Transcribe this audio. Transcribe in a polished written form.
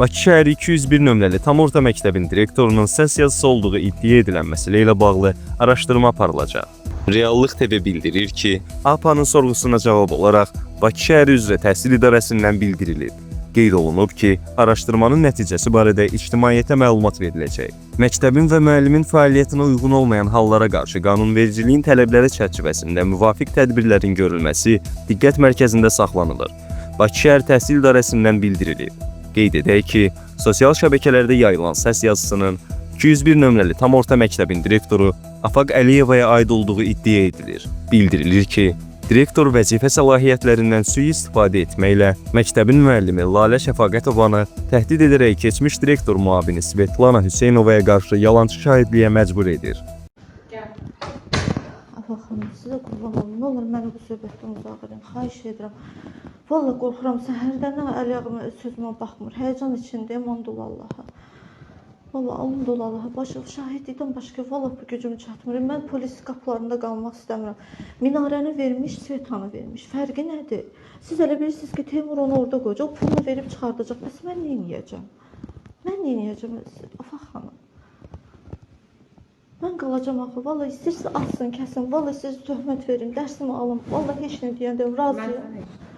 Bakı şəhəri 201 nömrəli tam orta məktəbin direktorunun səs yazısı olduğu iddia edilən məsələ ilə bağlı araşdırma aparılacaq. Reallıq TV bildirir ki, APA'nın sorğusuna cavab olaraq Bakı şəhəri üzrə təhsil idarəsindən bildirilib. Qeyd olunub ki, araşdırmanın nəticəsi barədə ictimaiyyətə məlumat veriləcək. Məktəbin və müəllimin fəaliyyətinə uyğun olmayan hallara qarşı qanunvericiliyin tələbləri çərçivəsində müvafiq tədbirlərin görülməsi diqqət mərkəzində saxlanılır. Bakı şəhər təhsil idarəsindən bildirilib. Qeyd edək ki, sosial şəbəkələrdə yayılan səs yazısının 201 nömrəli tam orta məktəbin direktoru Afaq Əliyevaya aid olduğu iddia edilir. Bildirilir ki, direktor vəzifə səlahiyyətlərindən sui-istifadə etməklə məktəbin müəllimi Lalə Şəfaqətovanı təhdid edərək keçmiş direktor müavini Svetlana Hüseynovaya qarşı yalançı şahidliyə məcbur edir. Afaq xanım, sizə qurban olun, nə olur məni bu söhbətdən uzaq edin, xahiş edirəm. Vallahi qorxuram, səhərdən əl-ayağıma, sözümə baxmır, həyəcan içindəyim, and ol Allaha. Vallahi and ol Allaha, şahidlikdən başqa vallahi bu gücüm çatmır. Mən polis qapılarında qalmaq istəmirəm. Minarəni vermiş, Svetanı vermiş. Fərqi nədir? Siz elə bilirsiniz ki, Teymur onu orada qoyacaq, o pulunu verib çıxardacaq. Bəs mən nə edəcəm? Mən nə edəcəm, Afaq xanım? Mən qalacam axı, vallahi istəyirsə atsın, kəsin, vallahi siz töhmət verin, dərsimi alın, vallahi heç nə deyəndə razıyam.